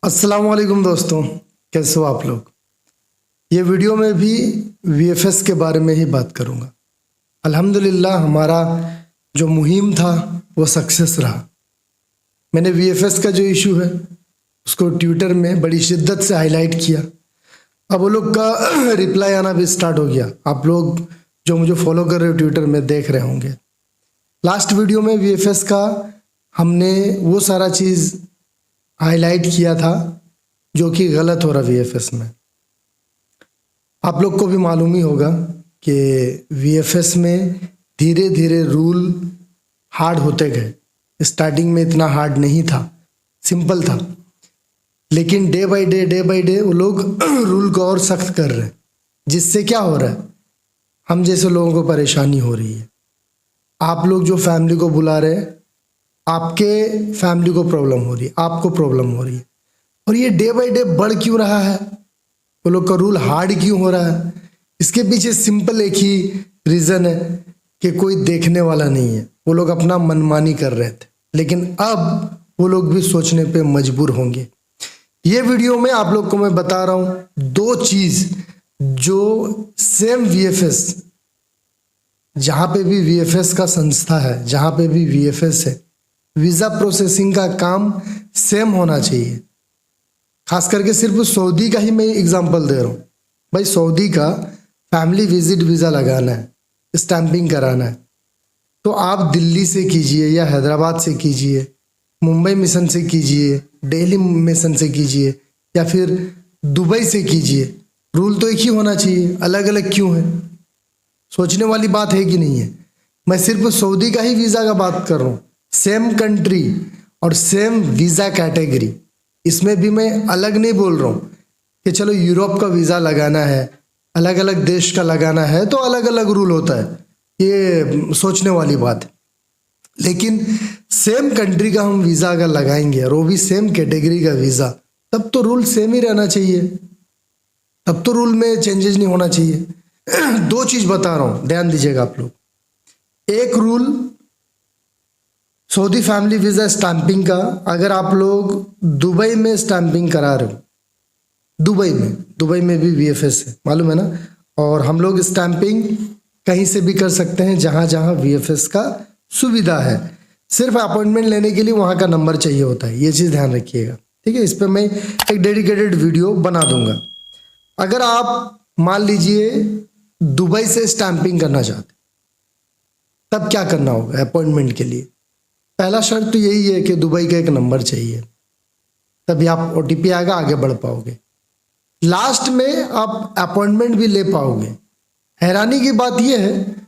अस्सलाम वालेकुम दोस्तों, कैसे हो आप लोग। ये वीडियो में भी वीएफएस के बारे में ही बात करूंगा। अल्हम्दुलिल्लाह हमारा जो मुहिम था वो सक्सेस रहा। मैंने वीएफएस का जो इशू है उसको ट्विटर में बड़ी शिद्दत से हाईलाइट किया। अब वो लोग का रिप्लाई आना भी स्टार्ट हो गया। आप लोग जो मुझे फॉलो कर रहे हो ट्विटर में देख रहे होंगे। लास्ट वीडियो में वीएफएस का हमने वो सारा चीज़ हाईलाइट किया था जो कि गलत हो रहा वीएफएस में। आप लोग को भी मालूम ही होगा कि वीएफएस में धीरे धीरे रूल हार्ड होते गए। स्टार्टिंग में इतना हार्ड नहीं था, सिंपल था, लेकिन डे बाय डे वो लोग रूल को और सख्त कर रहे हैं, जिससे क्या हो रहा है, हम जैसे लोगों को परेशानी हो रही है। आप लोग जो फैमिली को बुला रहे हैं, आपके फैमिली को प्रॉब्लम हो रही है, आपको प्रॉब्लम हो रही है। और ये डे बाय डे बढ़ क्यों रहा है, वो लोग का रूल हार्ड क्यों हो रहा है? इसके पीछे सिंपल एक ही रीज़न है कि कोई देखने वाला नहीं है। वो लोग अपना मनमानी कर रहे थे, लेकिन अब वो लोग भी सोचने पे मजबूर होंगे। ये वीडियो में आप लोग को मैं बता रहा हूँ दो चीज़ जो सेम वीएफएस, जहाँ पे भी वीएफएस का संस्था है, जहाँ पे भी वीएफएस है, वीज़ा प्रोसेसिंग का काम सेम होना चाहिए। खास करके सिर्फ सऊदी का ही मैं एग्जांपल दे रहा हूँ। भाई सऊदी का फैमिली विजिट वीज़ा लगाना है, स्टैंपिंग कराना है, तो आप दिल्ली से कीजिए या हैदराबाद से कीजिए, मुंबई मिशन से कीजिए, दिल्ली मिशन से कीजिए या फिर दुबई से कीजिए, रूल तो एक ही होना चाहिए। अलग अलग क्यों है? सोचने वाली बात है कि नहीं है? मैं सिर्फ सऊदी का ही वीज़ा का बात कर रहा हूँ। सेम कंट्री और सेम वीज़ा कैटेगरी, इसमें भी मैं अलग नहीं बोल रहा हूँ कि चलो यूरोप का वीज़ा लगाना है, अलग अलग देश का लगाना है तो अलग अलग रूल होता है, ये सोचने वाली बात है। लेकिन सेम कंट्री का हम वीज़ा अगर लगाएंगे और वो भी सेम कैटेगरी का वीज़ा, तब तो रूल सेम ही रहना चाहिए, तब तो रूल में चेंजेस नहीं होना चाहिए। दो चीज़ बता रहा हूँ, ध्यान दीजिएगा आप लोग। एक rule Saudi family visa stamping का, अगर आप लोग दुबई में स्टैंपिंग करा रहे हो, दुबई में भी वीएफएस है, मालूम है ना। और हम लोग स्टैंपिंग कहीं से भी कर सकते हैं जहाँ जहाँ वीएफएस का सुविधा है। सिर्फ अपॉइंटमेंट लेने के लिए वहाँ का नंबर चाहिए होता है, ये चीज़ ध्यान रखिएगा, ठीक है। इस पर मैं एक डेडिकेटेड वीडियो बना दूंगा। अगर आप मान लीजिए दुबई से स्टैंपिंग करना चाहते, तब क्या करना होगा अपॉइंटमेंट के लिए? पहला शर्त तो यही है कि दुबई का एक नंबर चाहिए, तभी आप ओटीपी आएगा, आगे बढ़ पाओगे। लास्ट में आप अपॉइंटमेंट भी ले पाओगे। हैरानी की बात यह है,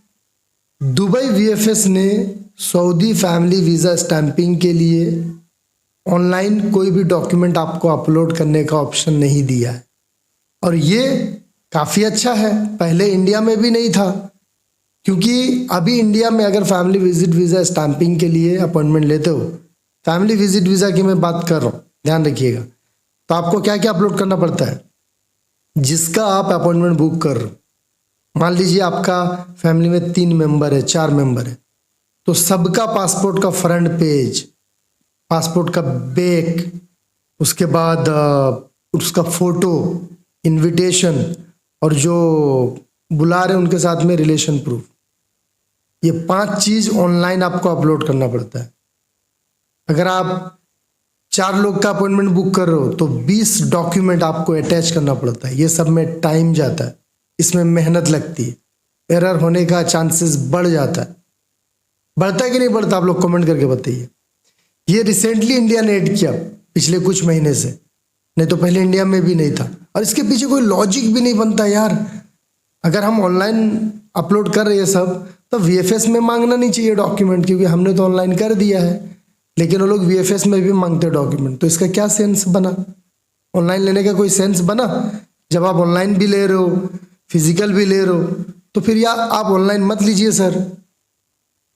दुबई वीएफएस ने सऊदी फैमिली वीज़ा स्टैंपिंग के लिए ऑनलाइन कोई भी डॉक्यूमेंट आपको अपलोड करने का ऑप्शन नहीं दिया है, और ये काफ़ी अच्छा है। पहले इंडिया में भी नहीं था, क्योंकि अभी इंडिया में अगर फैमिली विजिट वीज़ा स्टैंपिंग के लिए अपॉइंटमेंट लेते हो, फैमिली विजिट वीज़ा की मैं बात कर रहा हूँ, ध्यान रखिएगा, तो आपको क्या क्या अपलोड करना पड़ता है। जिसका आप अपॉइंटमेंट बुक कर रहे हो, मान लीजिए आपका फैमिली में 3 मेंबर है, 4 मेंबर है, तो सबका पासपोर्ट का फ्रंट पेज, पासपोर्ट का बैक, उसके बाद उसका फोटो, इनविटेशन, और जो बुला रहे हैं उनके साथ में रिलेशन प्रूफ, ये 5 चीज़ ऑनलाइन आपको अपलोड करना पड़ता है। अगर आप 4 लोग का अपॉइंटमेंट बुक कर रहे हो तो 20 डॉक्यूमेंट आपको अटैच करना पड़ता है। ये सब में टाइम जाता है, इसमें मेहनत लगती है, एरर होने का चांसेस बढ़ जाता है। बढ़ता है कि नहीं बढ़ता, आप लोग कमेंट करके बताइए। ये रिसेंटली इंडिया ने ऐड किया पिछले कुछ महीने से, नहीं तो पहले इंडिया में भी नहीं था। और इसके पीछे कोई लॉजिक भी नहीं बनता यार। अगर हम ऑनलाइन अपलोड कर रहे हैं सब, तो वीएफएस में मांगना नहीं चाहिए डॉक्यूमेंट, क्योंकि हमने तो ऑनलाइन कर दिया है। लेकिन वो लोग वीएफएस में भी मांगते डॉक्यूमेंट, तो इसका क्या सेंस बना? ऑनलाइन लेने का कोई सेंस बना? जब आप ऑनलाइन भी ले रहे हो, फिजिकल भी ले रहे हो, तो फिर यार आप ऑनलाइन मत लीजिए सर।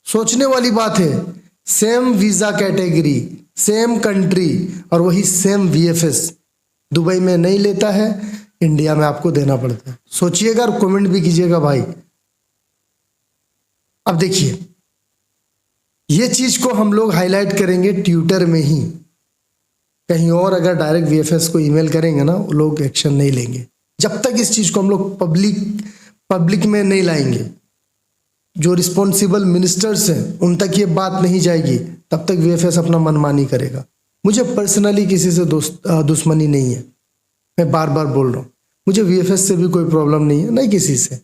सोचने वाली बात है। Same visa category, same country, और वही सेम वीएफएस दुबई में नहीं लेता है, इंडिया में आपको देना पड़ता है। सोचिएगा और कमेंट भी कीजिएगा भाई। अब देखिए, ये चीज को हम लोग हाईलाइट करेंगे ट्विटर में ही। कहीं और अगर डायरेक्ट वीएफएस को ईमेल करेंगे ना, वो लोग एक्शन नहीं लेंगे। जब तक इस चीज़ को हम लोग पब्लिक में नहीं लाएंगे, जो रिस्पॉन्सिबल मिनिस्टर्स हैं उन तक ये बात नहीं जाएगी, तब तक वीएफएस अपना मनमानी करेगा। मुझे पर्सनली किसी से दुश्मनी नहीं है, मैं बार बार बोल रहा हूँ। मुझे वीएफएस से भी कोई प्रॉब्लम नहीं है, नहीं किसी से।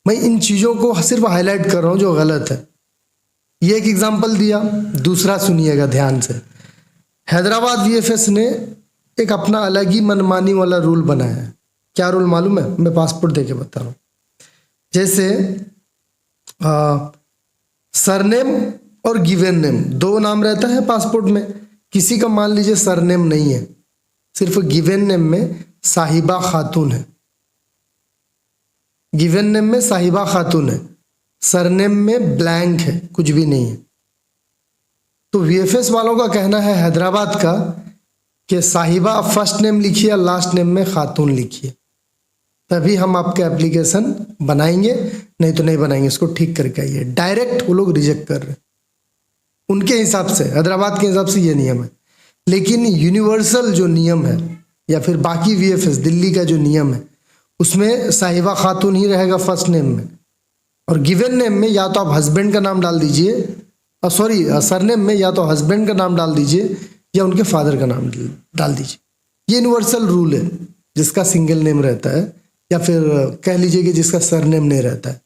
मैं इन चीज़ों को सिर्फ हाईलाइट कर रहा हूँ जो गलत है। ये एक एग्जाम्पल दिया, दूसरा सुनिएगा ध्यान से। हैदराबाद वीएफएस ने एक अपना अलग ही मनमानी वाला रूल बनाया है। क्या रूल मालूम है? मैं पासपोर्ट देके बता रहा हूँ। जैसे सरनेम और गिवन नेम, दो नाम रहता है पासपोर्ट में। किसी का मान लीजिए सरनेम नहीं है, सिर्फ गिवन नेम में साहिबा खातून है, गिवन नेम में साहिबा खातून है, सरनेम में ब्लैंक है, कुछ भी नहीं है। तो वीएफएस वालों का कहना है हैदराबाद का कि साहिबा फर्स्ट नेम लिखिए और लास्ट नेम में खातून लिखिए, तभी हम आपके एप्लीकेशन बनाएंगे, नहीं तो नहीं बनाएंगे, इसको ठीक करके आइए। डायरेक्ट वो लोग रिजेक्ट कर रहे हैं। उनके हिसाब से, हैदराबाद के हिसाब से ये नियम है। लेकिन यूनिवर्सल जो नियम है या फिर बाकी वीएफएस दिल्ली का जो नियम है, उसमें साहिबा खातून ही रहेगा फर्स्ट नेम में, और गिवन नेम में या तो आप हस्बैंड का नाम डाल दीजिए, सरनेम में या तो हस्बैंड का नाम डाल दीजिए या उनके फादर का नाम डाल दीजिए। ये यूनिवर्सल रूल है, जिसका सिंगल नेम रहता है या फिर कह लीजिए कि जिसका सरनेम नहीं रहता है।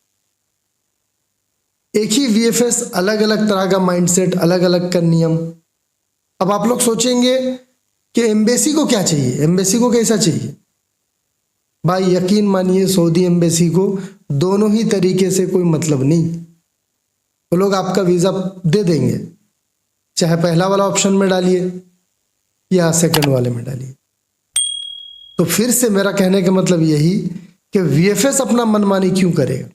एक ही वीएफएस, अलग अलग तरह का माइंडसेट, अलग अलग का नियम। अब आप लोग सोचेंगे कि एम्बेसी को क्या चाहिए, एम्बेसी को कैसा चाहिए? भाई यकीन मानिए, सऊदी एम्बेसी को दोनों ही तरीके से कोई मतलब नहीं। वो लोग आपका वीज़ा दे देंगे, चाहे पहला वाला ऑप्शन में डालिए या सेकंड वाले में डालिए। तो फिर से मेरा कहने का मतलब यही कि वीएफएस अपना मनमानी क्यों करेगा?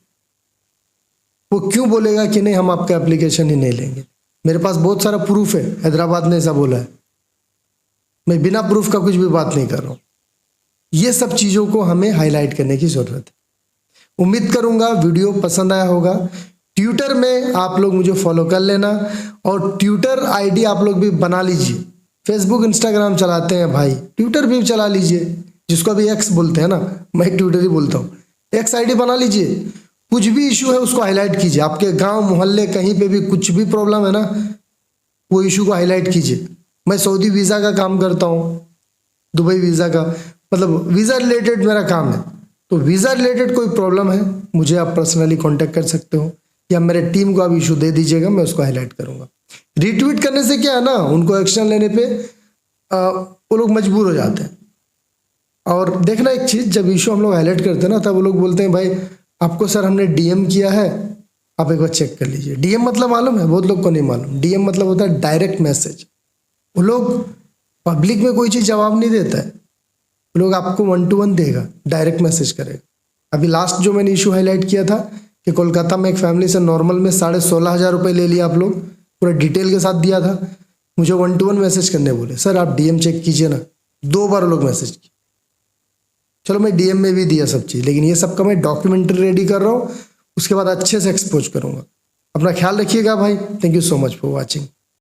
वो क्यों बोलेगा कि नहीं हम आपका एप्लीकेशन ही नहीं लेंगे? मेरे पास बहुत सारा प्रूफ है, हैदराबाद ने ऐसा बोला है। मैं बिना प्रूफ का कुछ भी बात नहीं कर रहा हूँ। ये सब चीज़ों को हमें हाईलाइट करने की ज़रूरत है। उम्मीद करूँगा वीडियो पसंद आया होगा। ट्विटर में आप लोग मुझे फॉलो कर लेना, और ट्विटर आईडी आप लोग भी बना लीजिए। फेसबुक इंस्टाग्राम चलाते हैं भाई, ट्विटर भी चला लीजिए, जिसको अभी एक्स बोलते हैं ना, मैं ट्विटर ही बोलता हूँ। एक्स आईडी बना लीजिए, कुछ भी इशू है उसको हाईलाइट कीजिए। आपके गांव मोहल्ले कहीं पे भी कुछ भी प्रॉब्लम है ना, वो इशू को हाईलाइट कीजिए। मैं सऊदी वीज़ा का काम करता हूँ, दुबई वीज़ा का, मतलब वीज़ा रिलेटेड मेरा काम है। तो वीज़ा रिलेटेड कोई प्रॉब्लम है, मुझे आप पर्सनली कांटेक्ट कर सकते हो, या मेरे टीम को आप इशू दे दीजिएगा, मैं उसको हाईलाइट करूँगा। रीट्वीट करने से क्या है ना, उनको एक्शन लेने पे वो लोग मजबूर हो जाते हैं। और देखना एक चीज़, जब इशू हम लोग हाईलाइट करते हैं ना, तब वो लोग बोलते हैं भाई आपको सर हमने डीएम किया है, आप एक बार चेक कर लीजिए। डीएम मतलब मालूम है? बहुत लोग को नहीं मालूम। डीएम मतलब होता है डायरेक्ट मैसेज। वो लोग पब्लिक में कोई चीज़ जवाब नहीं देता है, वो लोग आपको 1 to 1 देगा, डायरेक्ट मैसेज करेगा। अभी लास्ट जो मैंने इशू हाईलाइट किया था कि कोलकाता में एक फैमिली से नॉर्मल में 16,500 रुपये ले लिया आप लोग, पूरा डिटेल के साथ दिया था। मुझे 1 to 1 मैसेज करने बोले, सर आप डीएम चेक कीजिए ना। 2 बार लोग मैसेज किए। चलो मैं डीएम में भी दिया सब चीज़, लेकिन ये सब का मैं डॉक्यूमेंट्री रेडी कर रहा हूँ, उसके बाद अच्छे से एक्सपोज करूँगा। अपना ख्याल रखिएगा भाई। Thank you so much for watching.